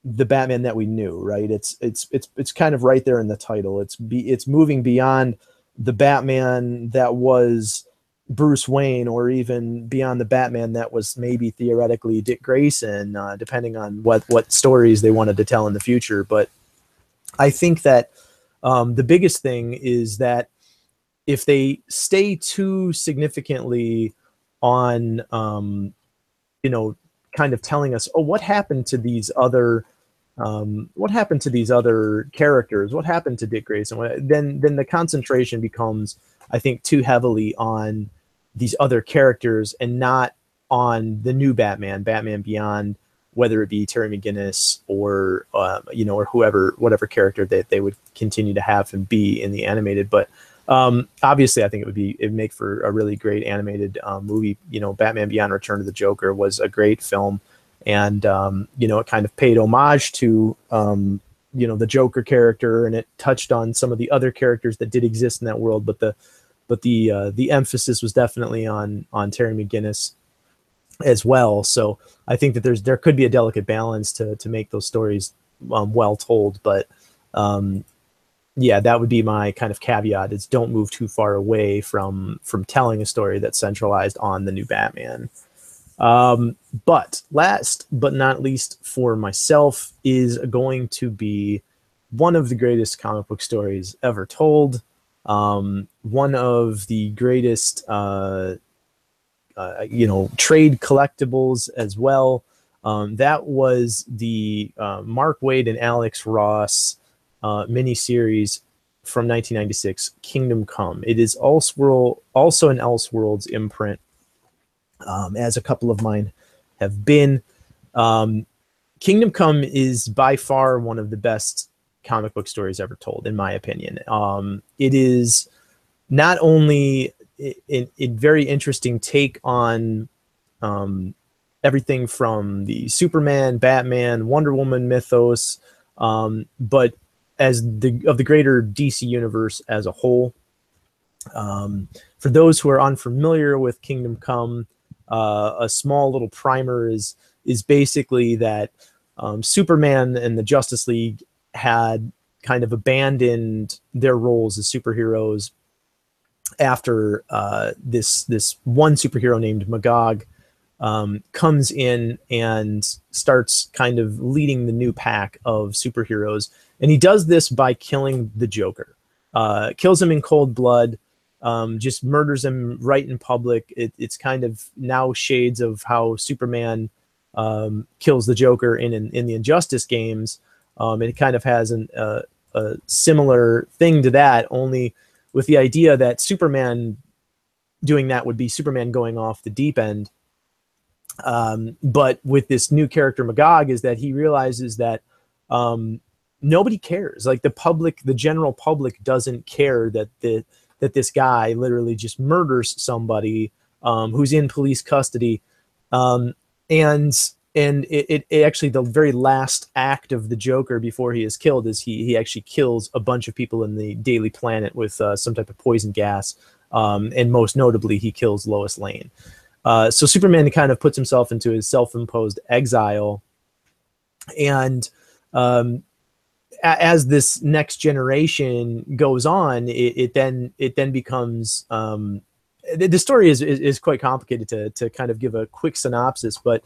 the Batman that we knew, right? It's kind of right there in the title. It's moving beyond the Batman that was Bruce Wayne, or even beyond the Batman that was maybe theoretically Dick Grayson, depending on what stories they wanted to tell in the future. But I think that the biggest thing is that if they stay too significantly on, kind of telling us, oh, what happened to these other characters? What happened to Dick Grayson? Then the concentration becomes, I think, too heavily on these other characters and not on the new Batman Beyond, whether it be Terry McGinnis or or whatever character that they would continue to have him be in the animated. But obviously, I think it'd make for a really great animated movie. Batman Beyond: Return of the Joker was a great film, and it kind of paid homage to the Joker character, and it touched on some of the other characters that did exist in that world. But the emphasis was definitely on Terry McGinnis as well. So I think that there could be a delicate balance to make those stories well told, but. Yeah, that would be my kind of caveat, is don't move too far away from telling a story that's centralized on the new Batman. But last but not least for myself is going to be one of the greatest comic book stories ever told. One of the greatest, trade collectibles as well. That was the Mark Waid and Alex Ross miniseries from 1996, Kingdom Come. It is also an Elseworlds imprint, as a couple of mine have been. Kingdom Come is by far one of the best comic book stories ever told, in my opinion. It is not only a very interesting take on everything from the Superman, Batman, Wonder Woman mythos, but as the greater DC universe as a whole. For those who are unfamiliar with Kingdom Come, a small little primer is basically that Superman and the Justice League had kind of abandoned their roles as superheroes after this one superhero named Magog comes in and starts kind of leading the new pack of superheroes. And he does this by killing the Joker, kills him in cold blood, just murders him right in public. It's kind of now shades of how Superman kills the Joker in the Injustice games. And it kind of has a similar thing to that, only with the idea that Superman doing that would be Superman going off the deep end. But with this new character Magog, is that he realizes that nobody cares. Like the general public doesn't care that that this guy literally just murders somebody who's in police custody. And it actually, the very last act of the Joker before he is killed is he actually kills a bunch of people in the Daily Planet with some type of poison gas. And most notably, he kills Lois Lane. So Superman kind of puts himself into his self-imposed exile. And as this next generation goes on, it then becomes the story is quite complicated to kind of give a quick synopsis, but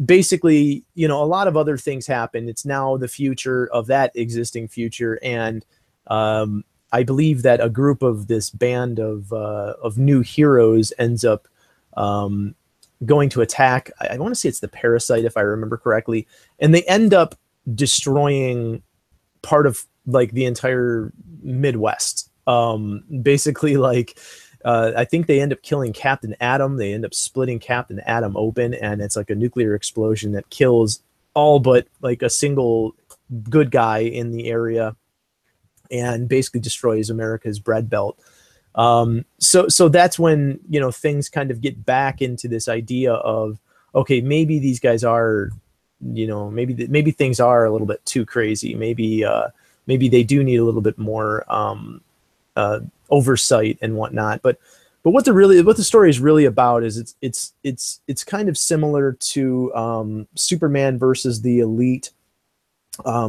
basically, you know, a lot of other things happen. It's now the future of that existing future, and I believe that a group of this band of new heroes ends up going to attack. I want to say it's the Parasite, if I remember correctly, and they end up destroying part of like the entire Midwest. Basically, like I think they end up killing Captain Atom. They end up splitting Captain Atom open, and it's like a nuclear explosion that kills all but like a single good guy in the area, and basically destroys America's bread belt. So that's when, you know, things kind of get back into this idea of, okay, maybe these guys are, you know, maybe things are a little bit too crazy. Maybe they do need a little bit more oversight and whatnot. But what the story is really about is it's kind of similar to Superman versus the Elite,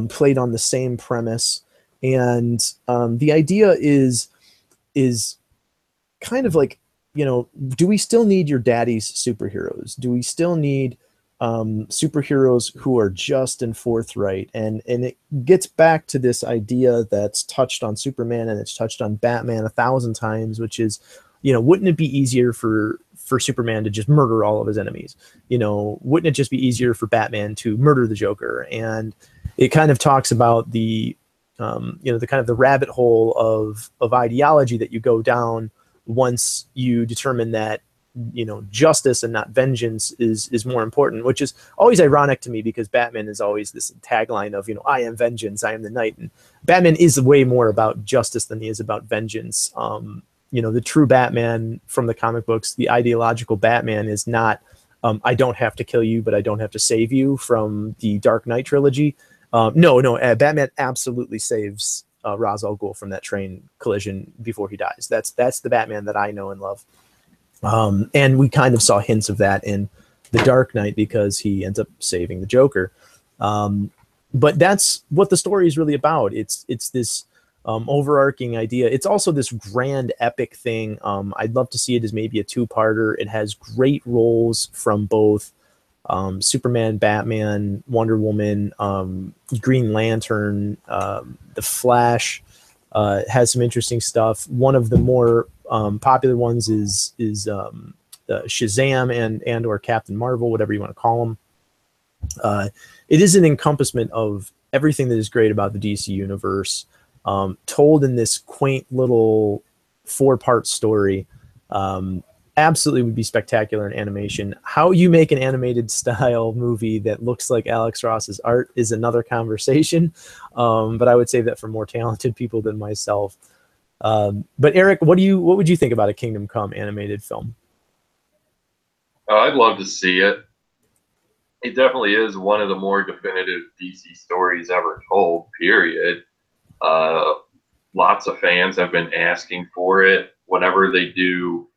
played on the same premise. And the idea is kind of like, you know, do we still need your daddy's superheroes? Do we still need superheroes who are just and forthright? And it gets back to this idea that's touched on Superman and it's touched on Batman 1,000 times, which is, you know, wouldn't it be easier for Superman to just murder all of his enemies? You know, wouldn't it just be easier for Batman to murder the Joker? And it kind of talks about the you know, the kind of the rabbit hole of ideology that you go down once you determine that, you know, justice and not vengeance is more important, which is always ironic to me because Batman is always this tagline of, you know, I am vengeance, I am the knight. And Batman is way more about justice than he is about vengeance. You know, the true Batman from the comic books, the ideological Batman is not, I don't have to kill you, but I don't have to save you, from the Dark Knight trilogy. No, Batman absolutely saves Ra's al Ghul from that train collision before he dies. That's the Batman that I know and love. And we kind of saw hints of that in The Dark Knight because he ends up saving the Joker. But that's what the story is really about. It's this overarching idea. It's also this grand epic thing. I'd love to see it as maybe a two-parter. It has great roles from both Superman, Batman, Wonder Woman, Green Lantern, The Flash. Has some interesting stuff. One of the more popular ones is Shazam and or Captain Marvel, whatever you want to call them. It is an encompassment of everything that is great about the DC universe, told in this quaint little 4-part story. Absolutely would be spectacular in animation. How you make an animated style movie that looks like Alex Ross's art is another conversation. But I would say that for more talented people than myself. But Eric, what would you think about a Kingdom Come animated film? I'd love to see it. It definitely is one of the more definitive DC stories ever told, period. Lots of fans have been asking for it. Whenever they do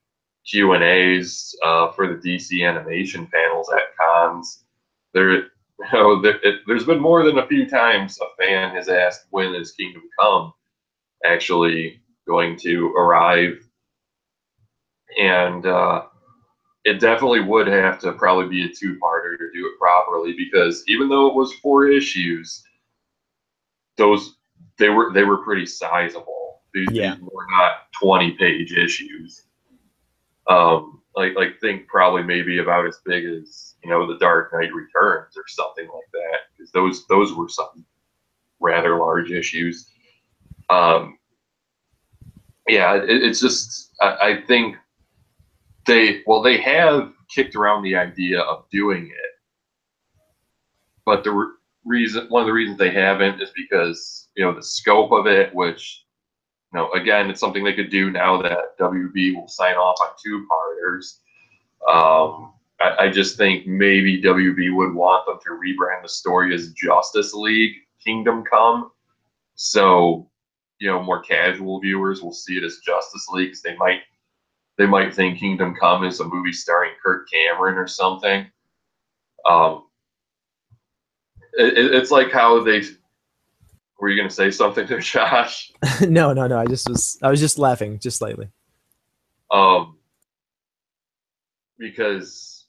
Q&As for the DC animation panels at cons, there's been more than a few times a fan has asked, when is Kingdom Come actually going to arrive? And it definitely would have to probably be a two-parter to do it properly, because even though it was 4 issues, they were pretty sizable. These were not 20-page issues. Like think probably maybe about as big as, you know, The Dark Knight Returns or something like that, because those were some rather large issues. It's just I think they have kicked around the idea of doing it, but one of the reasons they haven't is because, you know, the scope of it, which again, it's something they could do now that WB will sign off on two-parters. I just think maybe WB would want them to rebrand the story as Justice League Kingdom Come. So, more casual viewers will see it as Justice League, 'cause they might think Kingdom Come is a movie starring Kirk Cameron or something. It's like how they. Were you going to say something there, Josh? No. I was just laughing just slightly. Because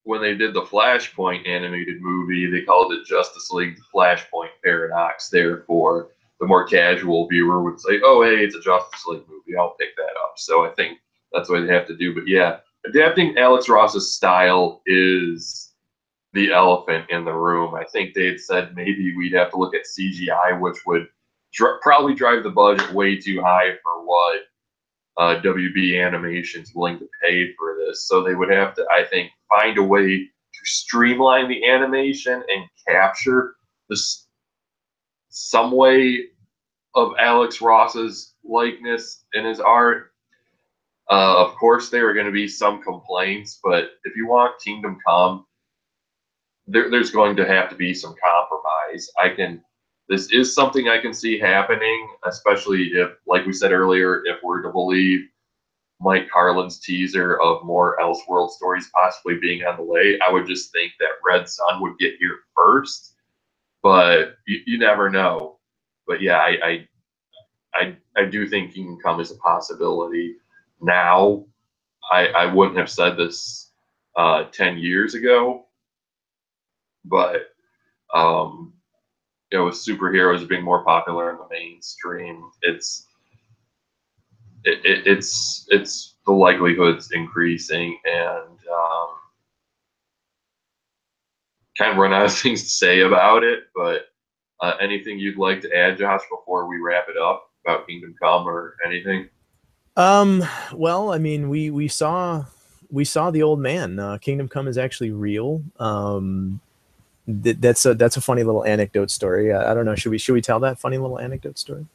when they did the Flashpoint animated movie, they called it Justice League The Flashpoint Paradox. Therefore, the more casual viewer would say, oh, hey, it's a Justice League movie. I'll pick that up. So I think that's what they have to do. But yeah, adapting Alex Ross's style is the elephant in the room. I think they had said maybe we'd have to look at CGI, which would probably drive the budget way too high for what WB Animation's willing to pay for this. So they would have to, I think, find a way to streamline the animation and capture this some way of Alex Ross's likeness in his art. Of course, there are going to be some complaints, but if you want Kingdom Come, there's going to have to be some compromise. This is something I can see happening, especially if, like we said earlier, if we're to believe Mike Carlin's teaser of more Elseworld stories possibly being on the way. I would just think that Red Sun would get here first, but you never know. But yeah, I do think Kingdom Come is a possibility now. I wouldn't have said this 10 years ago, but with superheroes being more popular in the mainstream, it's the likelihood's increasing, and kind of run out of things to say about it. But anything you'd like to add, Josh, before we wrap it up about Kingdom Come or anything? Well, I mean, we saw the old man. Kingdom Come is actually real. That's a funny little anecdote story. I don't know. Should we tell that funny little anecdote story?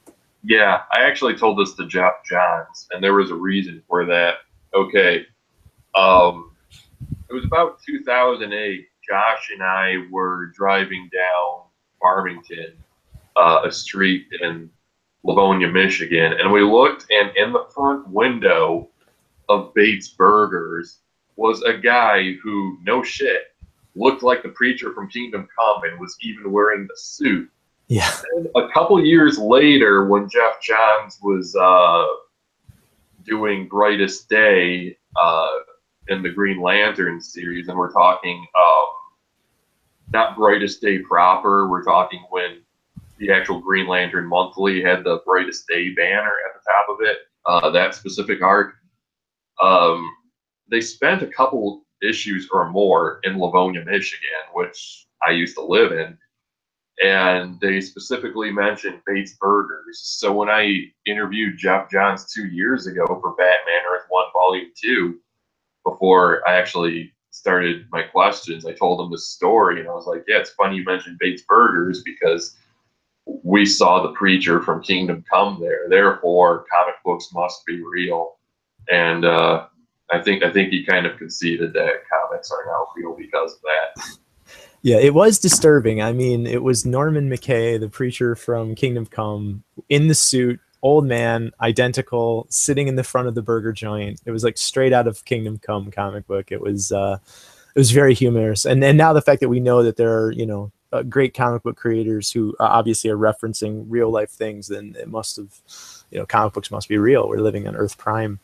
Yeah, I actually told this to Jeff Johns, and there was a reason for that. Okay, it was about 2008. Josh and I were driving down Farmington, a street in Livonia, Michigan, and we looked, and in the front window of Bates Burgers was a guy who, no shit, looked like the preacher from Kingdom Come and was even wearing the suit. Yeah. And a couple years later, when Jeff Johns was doing Brightest Day in the Green Lantern series, and we're talking not Brightest Day proper, we're talking when the actual Green Lantern Monthly had the Brightest Day banner at the top of it, that specific arc. They spent a couple issues or more in Livonia, Michigan, which I used to live in. And they specifically mentioned Bates Burgers. So when I interviewed Jeff Johns 2 years ago for Batman Earth 1 Volume 2, before I actually started my questions, I told him this story, and I was like, yeah, it's funny you mentioned Bates Burgers because we saw the preacher from Kingdom Come there. Therefore, comic books must be real. And I think he kind of conceded that comics are now real because of that. Yeah, it was disturbing. I mean, it was Norman McKay, the preacher from Kingdom Come, in the suit, old man, identical, sitting in the front of the burger joint. It was like straight out of Kingdom Come comic book. It was very humorous. And now the fact that we know that there are, great comic book creators who obviously are referencing real life things, then it must have, comic books must be real. We're living on Earth Prime.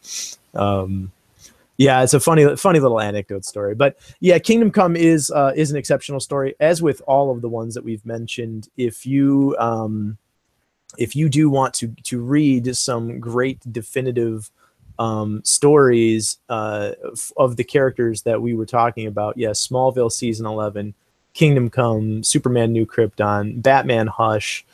Yeah, it's a funny little anecdote story. But yeah, Kingdom Come is an exceptional story, as with all of the ones that we've mentioned. If you do want to read some great definitive stories of the characters that we were talking about, yes, Smallville season 11, Kingdom Come, Superman New Krypton, Batman Hush,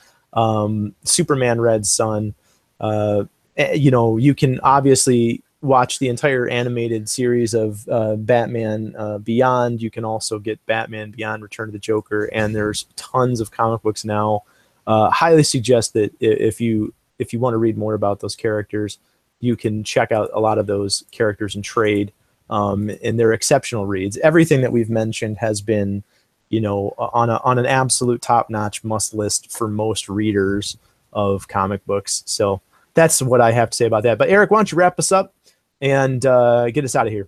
Superman Red Sun. You can obviously watch the entire animated series of Batman Beyond. You can also get Batman Beyond Return of the Joker, and there's tons of comic books now. Highly suggest that if you if you want to read more about those characters, you can check out a lot of those characters in trade, and they're exceptional reads. Everything that we've mentioned has been, on an absolute top-notch must list for most readers of comic books. So that's what I have to say about that. But Eric, why don't you wrap us up and get us out of here?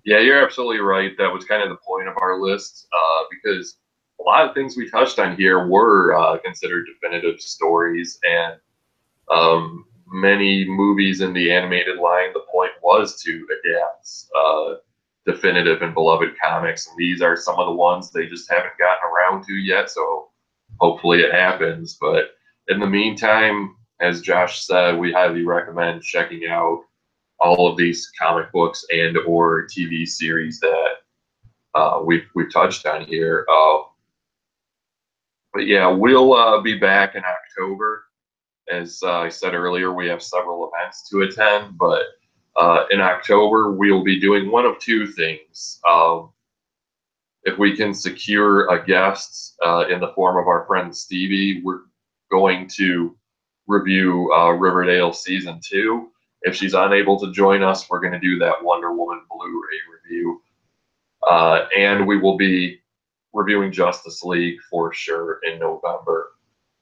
Yeah, you're absolutely right. That was kind of the point of our list, because a lot of things we touched on here were considered definitive stories, and many movies in the animated line, the point was to adapt definitive and beloved comics, and these are some of the ones they just haven't gotten around to yet, so hopefully it happens. But in the meantime, as Josh said, we highly recommend checking out all of these comic books and or TV series that we've touched on here. But yeah, we'll be back in October. As I said earlier, we have several events to attend, but in October, we'll be doing one of two things. If we can secure a guest in the form of our friend Stevie, we're going to review Riverdale Season 2. If she's unable to join us, we're going to do that Wonder Woman Blu-ray review. And we will be reviewing Justice League for sure in November.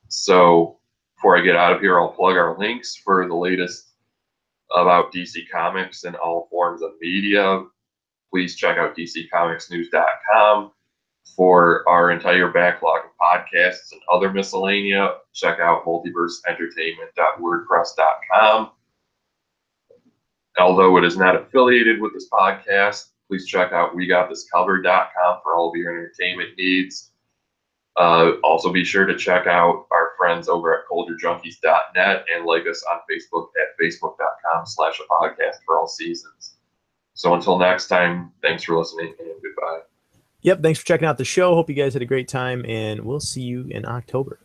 So before I get out of here, I'll plug our links for the latest about DC Comics in all forms of media. Please check out dccomicsnews.com for our entire backlog of podcasts and other miscellanea. Check out multiverseentertainment.wordpress.com. Although it is not affiliated with this podcast, please check out WeGotThisCovered.com for all of your entertainment needs. Also, be sure to check out our friends over at CultureJunkies.net and like us on Facebook at Facebook.com/a-podcast for all seasons. So until next time, thanks for listening and goodbye. Yep, thanks for checking out the show. Hope you guys had a great time, and we'll see you in October.